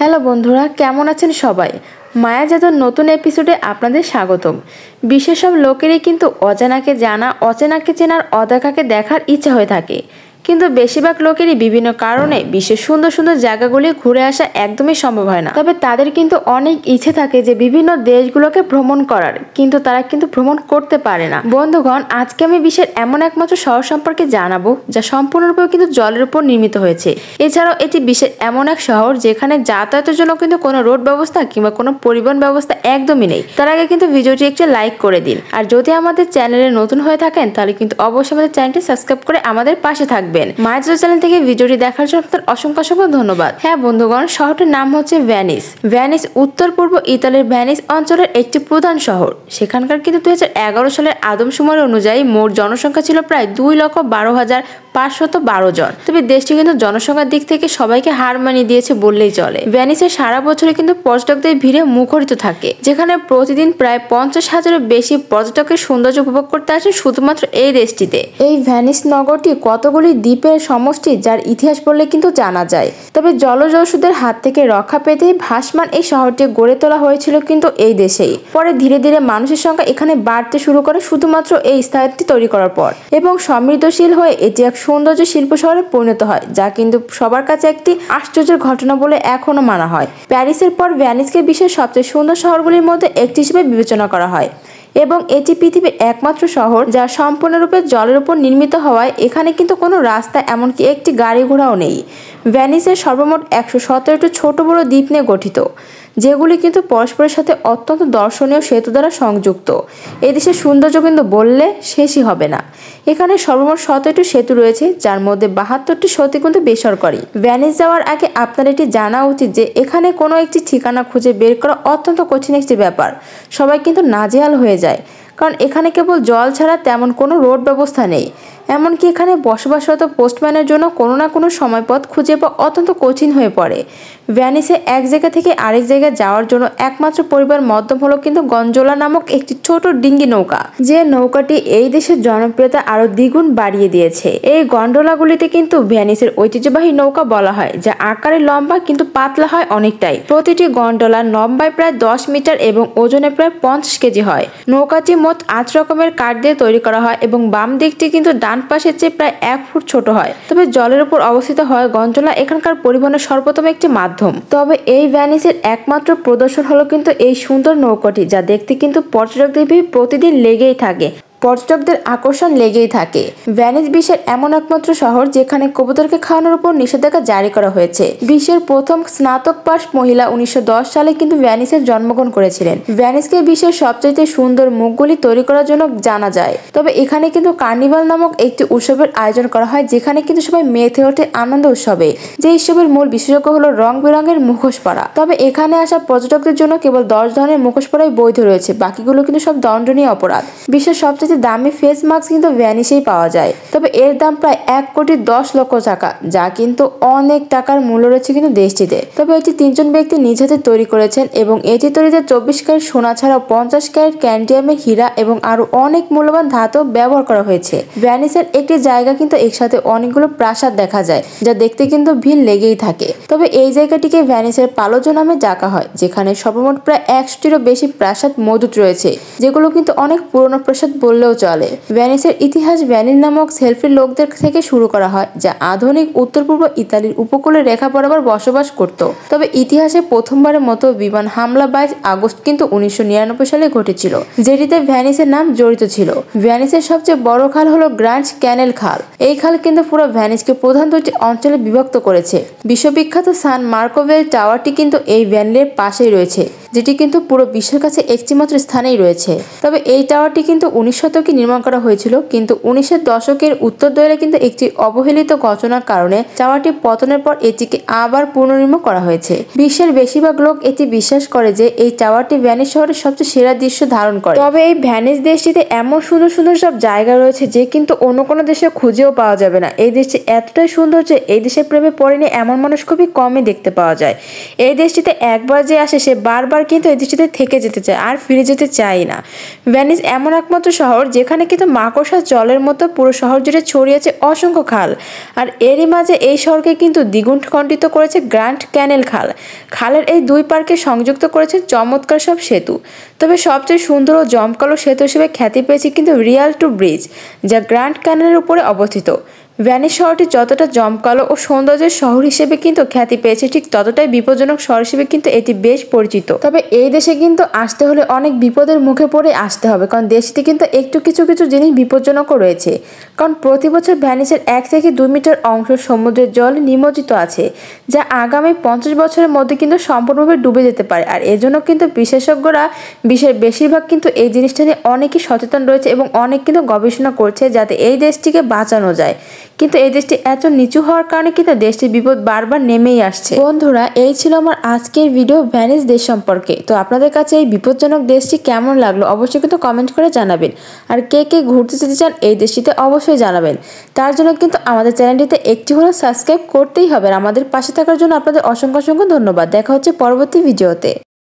Hello বন্ধুরা, কেমন আছেন সবাই? মায়া জাদুর নতুন এপিসোডে আপনাদের স্বাগতম। বিশ্বের সব লোকেরই কিন্তু অজানাকে জানা, অচেনাকে চেনার, অদেখাকে দেখার ইচ্ছা হয়ে থাকে, কিন্তু বেশিরভাগ লোকেরই বিভিন্ন কারণে বিশ্বের সুন্দর সুন্দর জায়গাগুলি ঘুরে আসা একদমই সম্ভব হয় না। তবে তাদের কিন্তু অনেক ইচ্ছে থাকে যে বিভিন্ন দেশগুলোকে ভ্রমণ করার, কিন্তু তারা কিন্তু ভ্রমণ করতে পারে না। বন্ধুগণ, আজকে আমি বিশ্বের এমন একমাত্র শহর সম্পর্কে জানাবো যা সম্পূর্ণরূপে কিন্তু জলের উপর নির্মিত হয়েছে। এছাড়াও এটি বিশ্বের এমন এক শহর যেখানে যাতায়াতের জন্য কিন্তু কোনো রোড ব্যবস্থা কিংবা কোনো পরিবহন ব্যবস্থা একদমই নেই। তার আগে কিন্তু ভিডিওটি একটু লাইক করে দিন, আর যদি আমাদের চ্যানেলে নতুন হয়ে থাকেন তাহলে কিন্তু অবশ্যই আমাদের চ্যানেলটি সাবস্ক্রাইব করে আমাদের পাশে থাকবেন। মায়া জাদু চ্যানেল থেকে ভিডিওটি দেখার জন্য আপনাদের অসংখ্য অসংখ্য ধন্যবাদ। হ্যাঁ বন্ধুগণ, শহরটির নাম হচ্ছে ভেনিস। ভেনিস উত্তর পূর্ব ইতালির ভেনিস অঞ্চলের একটি প্রধান শহর। সেখানকার কিন্তু 2011 সালের আদমশুমারি অনুযায়ী মোট জনসংখ্যা ছিল প্রায় 2,12,512 জন। তবে দেশটি কিন্তু জনসংখ্যার দিক থেকে সবাইকে হার মানিয়ে দিয়েছে বললেই চলে। ভেনিসে সারা বছরে কিন্তু পর্যটকদের ভিড়ে মুখরিত থাকে, যেখানে প্রতিদিন প্রায় 50,000-এর বেশি পর্যটকের সৌন্দর্য উপভোগ করতে আসে শুধুমাত্র এই দেশটিতে। এই ভেনিস নগরটি কতগুলি দ্বীপের সমষ্টি, যার ইতিহাস বললে কিন্তু জানা যায়। তবে জলদস্যুদের হাত থেকে রক্ষা পেতে ভাসমান এই শহরটি গড়ে তোলা হয়েছিল কিন্তু এই দেশেই। পরে ধীরে ধীরে মানুষের সংখ্যা এখানে বাড়তে শুরু করে শুধুমাত্র এই স্থানটি তৈরি করার পর, এবং সমৃদ্ধশীল হয়ে এটি এক সৌন্দর্য শিল্প শহরে পরিণত হয়, যা কিন্তু সবার কাছে একটি আশ্চর্যের ঘটনা বলে এখনো মানা হয়। প্যারিসের পর ভেনিসকে বিশ্বের সবচেয়ে সুন্দর শহরগুলির মধ্যে একটি হিসেবে বিবেচনা করা হয়, এবং এটি পৃথিবীর একমাত্র শহর যা সম্পূর্ণরূপে জলের উপর নির্মিত হওয়ায় এখানে কিন্তু কোনো রাস্তা, এমনকি একটি গাড়ি ঘোড়াও নেই। ভেনিসের সর্বমোট 117টি ছোট বড় দ্বীপ নিয়ে গঠিত, যেগুলি কিন্তু পরস্পরের সাথে অত্যন্ত দর্শনীয় সেতু দ্বারা সংযুক্ত। এই দেশের সৌন্দর্য কিন্তু বললে শেষই হবে না। এখানে সর্বমোট 17টি সেতু রয়েছে, যার মধ্যে 72টি সেতু কিন্তু বেসরকারি। ভেনিস যাওয়ার আগে আপনার এটি জানা উচিত যে এখানে কোনো একটি ঠিকানা খুঁজে বের করা অত্যন্ত কঠিন একটি ব্যাপার। সবাই কিন্তু নাজেহাল হয়ে যায়, কারণ এখানে কেবল জল ছাড়া তেমন কোনো রোড ব্যবস্থা নেই। এমনকি এখানে বসবাসরত পোস্টম্যানের জন্য কোনো না কোনো সময়পথ খুঁজে পাওয়া অত্যন্ত কঠিন হয়ে পড়ে। ভেনিসে এক জায়গা থেকে আরেক জায়গায় যাওয়ার জন্য একমাত্র পরিবার মাধ্যম হলো কিন্তু গন্ডোলা নামক একটি ছোট ডিঙ্গি নৌকা, যে নৌকাটি এই দেশের জনপ্রিয়তা আরো দ্বিগুণ বাড়িয়ে দিয়েছে। এই গন্ডোলাগুলিতে কিন্তু ভেনিসের ঐতিহ্যবাহী নৌকা বলা হয়, যা আকারে লম্বা কিন্তু পাতলা হয় অনেকটাই। প্রতিটি গন্ডোলা লম্বায় প্রায় 10 মিটার এবং ওজনে প্রায় 50 কেজি হয়। নৌকাটি মোট 8 রকমের কাঠ দিয়ে তৈরি করা হয়, এবং বাম দিকটি কিন্তু ডান পাশের চেয়ে প্রায় 1 ফুট ছোট হয়। তবে জলের উপর অবস্থিত হয় গন্ডোলা এখানকার পরিবহনের সর্বোত্তম একটি মাধ্যম। তবে এই ভেনিসের একমাত্র প্রদর্শন হলো কিন্তু এই সুন্দর নৌকাটি, যা দেখতে কিন্তু পর্যটকদের ভিড় প্রতিদিন লেগেই থাকে, পর্যটকদের আকর্ষণ লেগেই থাকে। ভেনিস বিশ্বের এমন একমাত্র শহর যেখানে কবুতরকে খাওয়ানোর উপর নিষেধাজ্ঞা জারি করা হয়েছে। বিশ্বের প্রথম স্নাতক পাস মহিলা 1910 সালে কিন্তু ভেনিসে জন্মগ্রহণ করেছিলেন। ভেনিসকে বিশ্বের সবচেয়ে সুন্দর মুখগুলি তৈরি করার জন্য জানা যায়। তবে এখানে কিন্তু কার্নিভাল নামক একটি উৎসবের আয়োজন করা হয়, যেখানে কিন্তু সবাই মেতে ওঠে আনন্দ উৎসবে। যে উৎসবের মূল বিশেষজ্ঞ হলো রং বেরঙের মুখোশ পরা। তবে এখানে আসা পর্যটকদের জন্য কেবল 10 ধরনের মুখোশ পরাই বৈধ রয়েছে, বাকিগুলো কিন্তু সব দণ্ডনীয় অপরাধ। বিশ্বের সবচেয়ে দামি ফেস মাস্ক কিন্তু ভেনিসেই পাওয়া যায়। তবে এর দাম প্রায় 1,10,00,000 টাকা, যা কিন্তু অনেক টাকার মূল্য রয়েছে কিন্তু দেশটিতে। তবে এটি 3 জন ব্যক্তি নিজ হাতে তৈরি করেছেন, এবং এটি তৈরিতে 24 ক্যারেট সোনা ছাড়াও 50 ক্যারেট ক্যান্ডিয়ামের হীরা এবং আরো অনেক মূল্যবান ধাতু ব্যবহার করা হয়েছে। ভেনিসের একটি জায়গা কিন্তু একসাথে অনেকগুলো প্রাসাদ দেখা যায়, যা দেখতে কিন্তু ভিড় লেগেই থাকে। তবে এই জায়গাটিকে ভেনিসের পালোজো নামে ডাকা হয়, যেখানে সর্বমোট প্রায় 100টিরও বেশি প্রাসাদ মজুদ রয়েছে, যেগুলো কিন্তু অনেক পুরনো প্রাসাদ বললেও চলে। ভেনিসের ইতিহাস ভেনিস নামক সেলফি লোকদের থেকে শুরু করা হয়, যা আধুনিক উত্তর পূর্ব ইতালির উপকূলের রেখা বরাবর বসবাস করত। তবে ইতিহাসে প্রথমবারের মতো বিমান হামলা 22 আগস্ট কিন্তু 1999 সালে ঘটেছিল, যেটিতে ভেনিসের নাম জড়িত ছিল। ভেনিসের সবচেয়ে বড় খাল হলো গ্র্যান্ড ক্যানেল খাল। এই খাল কিন্তু পুরো ভেনিসকে প্রধান 2টি অঞ্চলে বিভক্ত করেছে। বিশ্ববিখ্যাত সান মার্কোভেল টাওয়ারটি কিন্তু এই ভ্যানের পাশেই রয়েছে, যেটি কিন্তু পুরো বিশ্বের কাছে একটিমাত্র স্থানেই রয়েছে। তবে এই টাওয়ারটি কিন্তু 19 শতকে নির্মাণ করা হয়েছিল, কিন্তু 1900 দশকের উত্তর দোয়েলে কিন্তু একটি অবহেলিত ঘটনার কারণে টাওয়ারটি পতনের পর এটিকে আবার পুনর্নির্মাণ করা হয়েছে। বিশ্বের বেশিরভাগ লোক এটি বিশ্বাস করে যে এই টাওয়ারটি ভেনিস শহরের সবচেয়ে সেরা দৃশ্য ধারণ করে। তবে এই ভেনিস দেশটিতে এমন সুন্দর সুন্দর সব জায়গা রয়েছে যে কিন্তু অন্য কোনো দেশে খুঁজেও পাওয়া যাবে না। এই দেশটি এতটাই সুন্দর যে এই দেশের প্রেমে পড়েনি এমন মানুষ খুবই কমই দেখতে পাওয়া যায়। এই দেশটিতে একবার যে আসে সে বারবার কিন্তু এই দেশটিতে থেকে যেতে চাই আর ফিরে যেতে চাই না। ভেনিস এমন একমাত্র শহর যেখানে কিন্তু মাকড়সার জলের মতো পুরো শহর জুড়ে ছড়িয়ে আছে অসংখ্য খাল, আর এরই মাঝে এই শহরকে কিন্তু দ্বিগুণ খণ্ডিত করেছে গ্র্যান্ড ক্যানেল খাল। খালের এই দুই পার্কে সংযুক্ত করেছে চমৎকার সব সেতু। তবে সবচেয়ে সুন্দর ও জমকালো সেতু হিসেবে খ্যাতি পেয়েছে কিন্তু রিয়াল টু ব্রিজ, যা গ্র্যান্ড ক্যানেলের উপরে অবস্থিত। ভেনিস শহরটি যতটা জমকালো ও সৌন্দর্যের শহর হিসেবে কিন্তু খ্যাতি পেয়েছে, ঠিক ততটাই বিপজ্জনক শহর হিসেবে কিন্তু এটি বেশ পরিচিত। তবে এই দেশে কিন্তু আসতে হলে অনেক বিপদের মুখে পড়ে আসতে হবে, কারণ দেশটিতে কিন্তু একটু কিছু জিনিস বিপজ্জনকও রয়েছে। কারণ প্রতি বছর ভেনিসের 1 থেকে 2 মিটার অংশ সমুদ্রের জল নিমজ্জিত আছে, যা আগামী 50 বছরের মধ্যে কিন্তু সম্পূর্ণভাবে ডুবে যেতে পারে। আর এজন্য কিন্তু বিশেষজ্ঞরা বিশ্বের বেশিরভাগ কিন্তু এই জিনিসটা নিয়ে অনেকই সচেতন রয়েছে এবং অনেক কিন্তু গবেষণা করছে যাতে এই দেশটিকে বাঁচানো যায়। কিন্তু এই দেশটি এত নিচু হওয়ার কারণে কিন্তু দেশটির বিপদ বারবার নেমেই আসছে। বন্ধুরা, এই ছিল আমার আজকের ভিডিও ভেনিস দেশ সম্পর্কে। তো আপনাদের কাছে এই বিপজ্জনক দেশটি কেমন লাগলো অবশ্যই কিন্তু কমেন্ট করে জানাবেন। আর কে কে ঘুরতে যেতে চান এই দেশটিতে অবশ্যই জানাবেন। তার জন্য কিন্তু আমাদের চ্যানেলটিতে একটি হলেও সাবস্ক্রাইব করতেই হবে। আর আমাদের পাশে থাকার জন্য আপনাদের অসংখ্য ধন্যবাদ। দেখা হচ্ছে পরবর্তী ভিডিওতে।